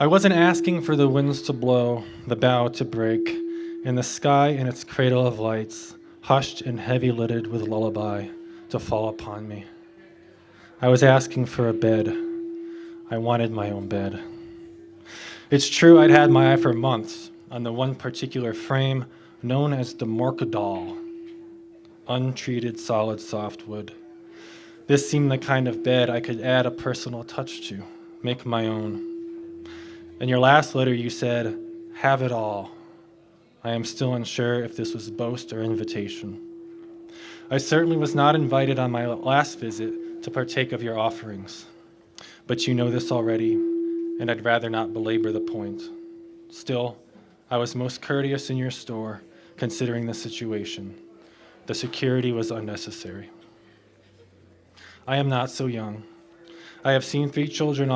I wasn't asking for the winds to blow, the bough to break, and the sky in its cradle of lights, hushed and heavy-lidded with lullaby, to fall upon me. I was asking for a bed. I wanted my own bed. It's true I'd had my eye for months on the one particular frame known as the Morcadal, untreated solid softwood. This seemed the kind of bed I could add a personal touch to, make my own. In your last letter you said, "Have it all." I am still unsure if this was boast or invitation. I certainly was not invited on my last visit to partake of your offerings, but you know this already, and I'd rather not belabor the point. Still, I was most courteous in your store, considering the situation. The security was unnecessary. I am not so young. I have seen three children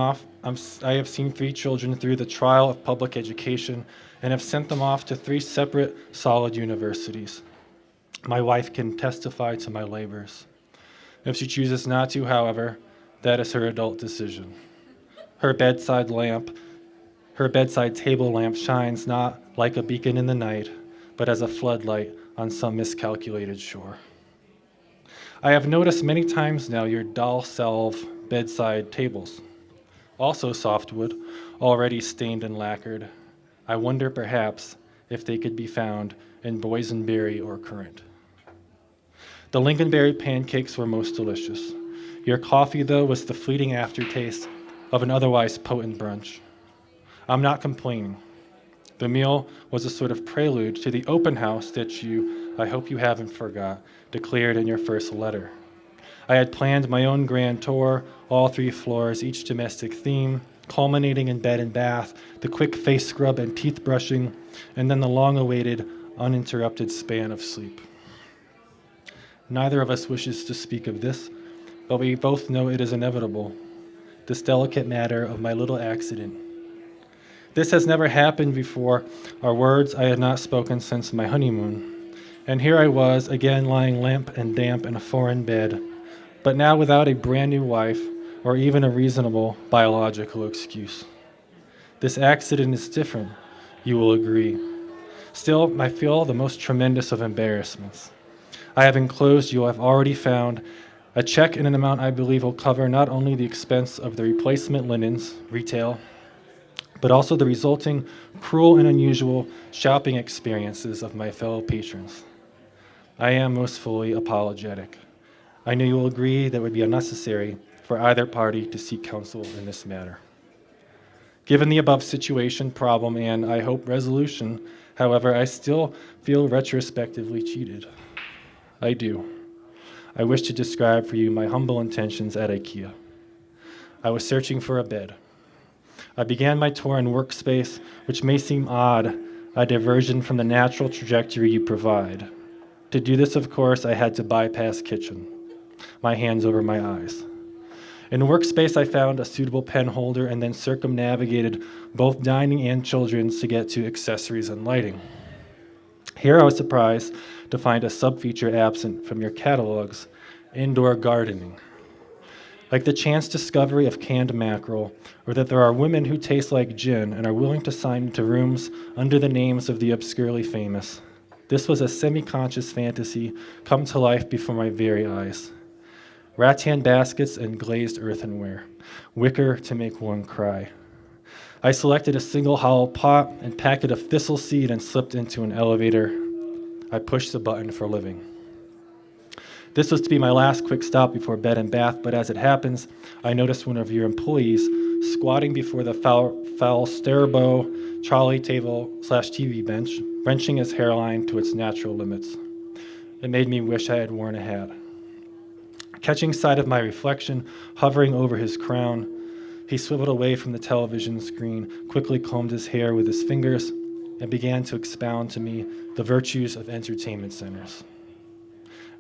through the trial of public education and have sent them off to 3 separate solid universities. My wife can testify to my labors. If she chooses not to, however, that is her adult decision. Her bedside table lamp shines not like a beacon in the night, but as a floodlight on some miscalculated shore. I have noticed many times now your dull salve bedside tables, also softwood, already stained and lacquered. I wonder perhaps if they could be found in boysenberry or currant. The lingonberry pancakes were most delicious. Your coffee, though, was the fleeting aftertaste of an otherwise potent brunch. I'm not complaining. The meal was a sort of prelude to the open house that you, I hope you haven't forgot, declared in your first letter. I had planned my own grand tour, all 3 floors, each domestic theme, culminating in bed and bath, the quick face scrub and teeth brushing, and then the long-awaited, uninterrupted span of sleep. Neither of us wishes to speak of this, but we both know it is inevitable, this delicate matter of my little accident. This has never happened before, our words I had not spoken since my honeymoon. And here I was, again lying limp and damp in a foreign bed, but now without a brand new wife or even a reasonable biological excuse. This accident is different, you will agree. Still, I feel the most tremendous of embarrassments. I have enclosed, you have already found, a check in an amount I believe will cover not only the expense of the replacement linens, retail, but also the resulting cruel and unusual shopping experiences of my fellow patrons. I am most fully apologetic. I know you will agree that it would be unnecessary for either party to seek counsel in this matter. Given the above situation, problem, and I hope resolution, however, I still feel retrospectively cheated. I do. I wish to describe for you my humble intentions at Ikea. I was searching for a bed. I began my tour in workspace, which may seem odd, a diversion from the natural trajectory you provide. To do this, of course, I had to bypass kitchen, my hands over my eyes. In workspace, I found a suitable pen holder and then circumnavigated both dining and children's to get to accessories and lighting. Here I was surprised to find a sub-feature absent from your catalogs, indoor gardening. Like the chance discovery of canned mackerel, or that there are women who taste like gin and are willing to sign into rooms under the names of the obscurely famous. This was a semi-conscious fantasy come to life before my very eyes. Rattan baskets and glazed earthenware, wicker to make one cry. I selected a single hollow pot and packet of thistle seed and slipped into an elevator. I pushed the button for living. This was to be my last quick stop before bed and bath, but as it happens, I noticed one of your employees squatting before the foul stairbow trolley table/TV bench, wrenching his hairline to its natural limits. It made me wish I had worn a hat. Catching sight of my reflection hovering over his crown, he swiveled away from the television screen, quickly combed his hair with his fingers, and began to expound to me the virtues of entertainment centers.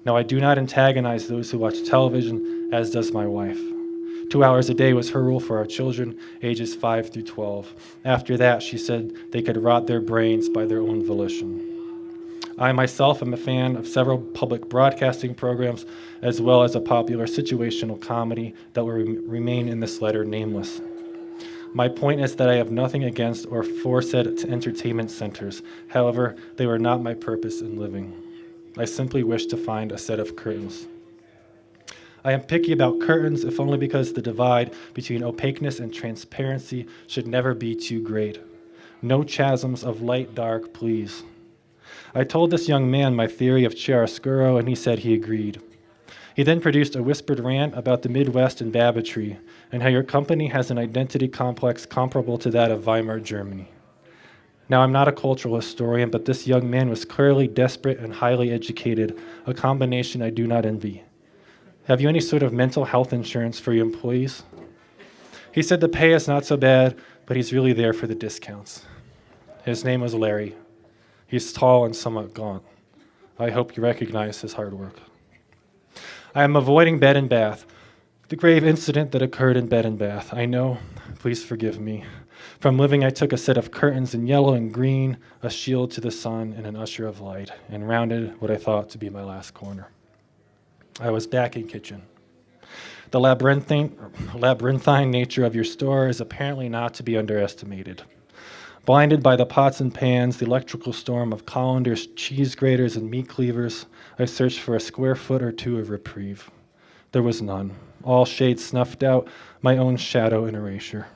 Now, I do not antagonize those who watch television, as does my wife. 2 hours a day was her rule for our children, ages 5 through 12. After that, she said they could rot their brains by their own volition. I myself am a fan of several public broadcasting programs, as well as a popular situational comedy that will remain in this letter nameless. My point is that I have nothing against or for said entertainment centers. However, they were not my purpose in living. I simply wish to find a set of curtains. I am picky about curtains, if only because the divide between opaqueness and transparency should never be too great. No chasms of light dark, please. I told this young man my theory of chiaroscuro, and he said he agreed. He then produced a whispered rant about the Midwest and Babbitry, and how your company has an identity complex comparable to that of Weimar Germany. Now, I'm not a cultural historian, but this young man was clearly desperate and highly educated, a combination I do not envy. Have you any sort of mental health insurance for your employees? He said the pay is not so bad, but he's really there for the discounts. His name was Larry. He's tall and somewhat gaunt. I hope you recognize his hard work. I am avoiding bed and bath. The grave incident that occurred in bed and bath. I know, please forgive me. From living, I took a set of curtains in yellow and green, a shield to the sun, and an usher of light, and rounded what I thought to be my last corner. I was back in kitchen. The labyrinthine nature of your store is apparently not to be underestimated. Blinded by the pots and pans, the electrical storm of colanders, cheese graters, and meat cleavers, I searched for a square foot or two of reprieve. There was none. All shades snuffed out, my own shadow in erasure.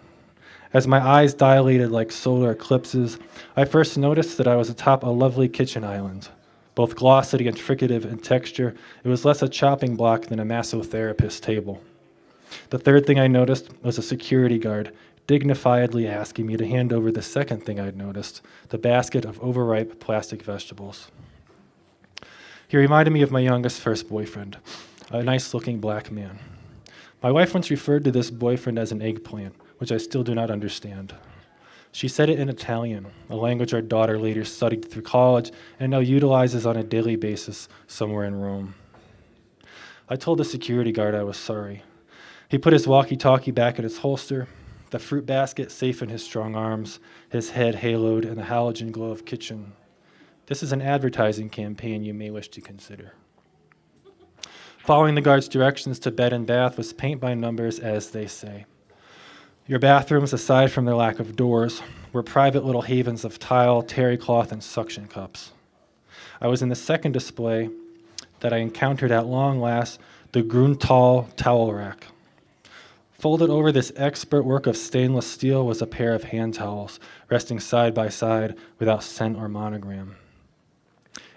As my eyes dilated like solar eclipses, I first noticed that I was atop a lovely kitchen island. Both glossy and fricative in texture, it was less a chopping block than a massotherapist table. The third thing I noticed was a security guard, dignifiedly asking me to hand over the second thing I'd noticed, the basket of overripe plastic vegetables. He reminded me of my youngest first boyfriend, a nice-looking black man. My wife once referred to this boyfriend as an eggplant, which I still do not understand. She said it in Italian, a language our daughter later studied through college and now utilizes on a daily basis somewhere in Rome. I told the security guard I was sorry. He put his walkie-talkie back in its holster, the fruit basket safe in his strong arms, his head haloed in the halogen glow of kitchen. This is an advertising campaign you may wish to consider. Following the guard's directions to bed and bath was paint by numbers, as they say. Your bathrooms, aside from their lack of doors, were private little havens of tile, terry cloth, and suction cups. I was in the second display that I encountered at long last, the Gruntal towel rack. Folded over this expert work of stainless steel was a pair of hand towels, resting side by side without scent or monogram.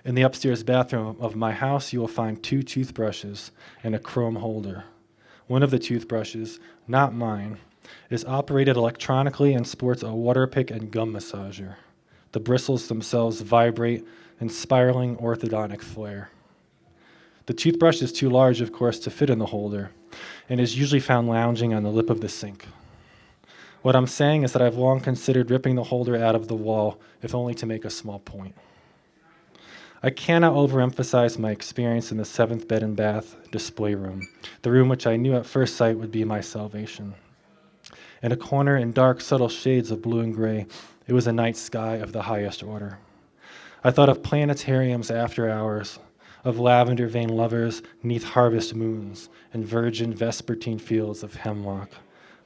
In the upstairs bathroom of my house, you will find 2 toothbrushes and a chrome holder. One of the toothbrushes, not mine, is operated electronically and sports a water pick and gum massager. The bristles themselves vibrate in spiraling orthodontic flare. The toothbrush is too large, of course, to fit in the holder, and is usually found lounging on the lip of the sink. What I'm saying is that I've long considered ripping the holder out of the wall, if only to make a small point. I cannot overemphasize my experience in the 7th bed and bath display room, the room which I knew at first sight would be my salvation. In a corner in dark, subtle shades of blue and gray, it was a night sky of the highest order. I thought of planetariums after hours, of lavender vein lovers neath harvest moons, and virgin vespertine fields of hemlock,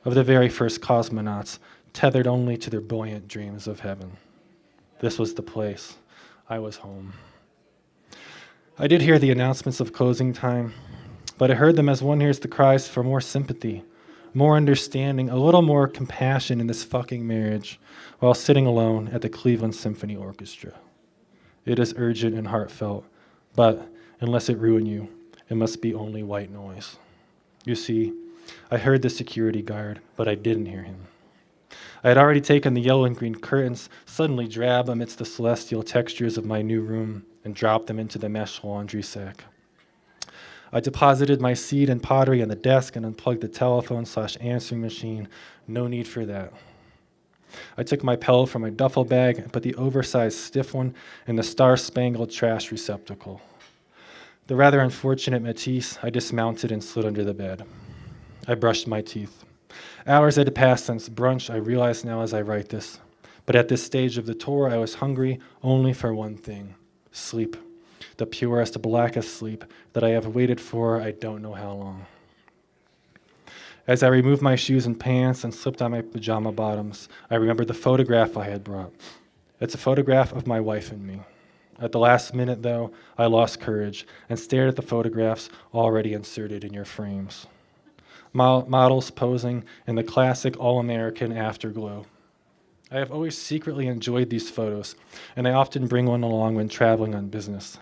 of the very first cosmonauts, tethered only to their buoyant dreams of heaven. This was the place. I was home. I did hear the announcements of closing time, but I heard them as one hears the cries for more sympathy, more understanding, a little more compassion in this fucking marriage, while sitting alone at the Cleveland Symphony Orchestra. It is urgent and heartfelt, but unless it ruin you, it must be only white noise. You see, I heard the security guard, but I didn't hear him. I had already taken the yellow and green curtains, suddenly drab amidst the celestial textures of my new room, and dropped them into the mesh laundry sack. I deposited my seed and pottery on the desk and unplugged the telephone/answering machine. No need for that. I took my pillow from my duffel bag and put the oversized stiff one in the star-spangled trash receptacle. The rather unfortunate Matisse I dismounted and slid under the bed. I brushed my teeth. Hours had passed since brunch, I realize now as I write this. But at this stage of the tour, I was hungry only for one thing: sleep. The purest, blackest sleep that I have waited for I don't know how long. As I removed my shoes and pants and slipped on my pajama bottoms, I remembered the photograph I had brought. It's a photograph of my wife and me. At the last minute, though, I lost courage and stared at the photographs already inserted in your frames. Models posing in the classic all-American afterglow. I have always secretly enjoyed these photos, and I often bring one along when traveling on business.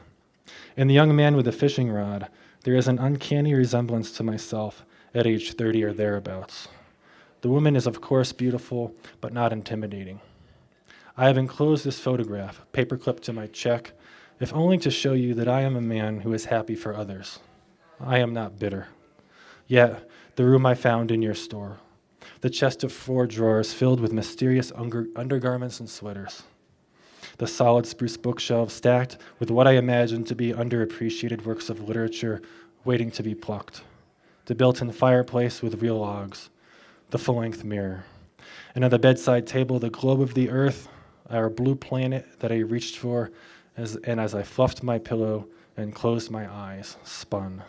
In the young man with the fishing rod, there is an uncanny resemblance to myself at age 30 or thereabouts. The woman is, of course, beautiful, but not intimidating. I have enclosed this photograph, paperclipped to my check, if only to show you that I am a man who is happy for others. I am not bitter. Yet, the room I found in your store, the chest of 4 drawers filled with mysterious undergarments and sweaters, the solid spruce bookshelves stacked with what I imagine to be underappreciated works of literature waiting to be plucked, the built-in fireplace with real logs, the full-length mirror, and on the bedside table, the globe of the earth, our blue planet that I reached for, as I fluffed my pillow and closed my eyes, spun.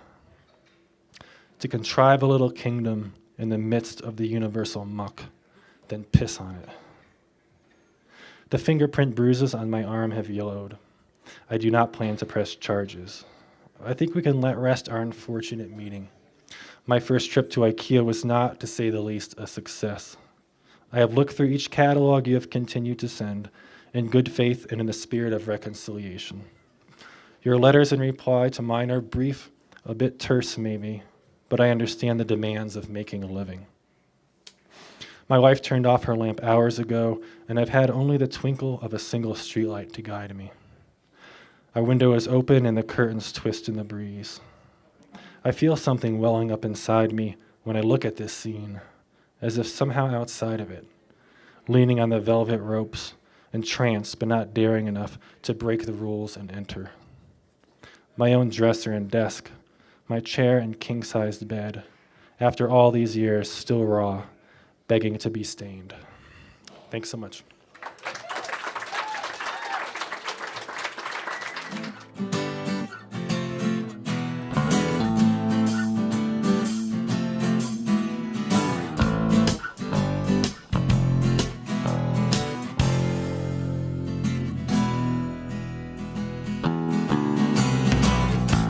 To contrive a little kingdom in the midst of the universal muck, then piss on it. The fingerprint bruises on my arm have yellowed. I do not plan to press charges. I think we can let rest our unfortunate meeting. My first trip to Ikea was not, to say the least, a success. I have looked through each catalog you have continued to send, in good faith and in the spirit of reconciliation. Your letters in reply to mine are brief, a bit terse maybe, but I understand the demands of making a living. My wife turned off her lamp hours ago, and I've had only the twinkle of a single streetlight to guide me. Our window is open and the curtains twist in the breeze. I feel something welling up inside me when I look at this scene, as if somehow outside of it, leaning on the velvet ropes, entranced but not daring enough to break the rules and enter. My own dresser and desk, my chair and king-sized bed, after all these years, still raw, begging to be stained. Thanks so much.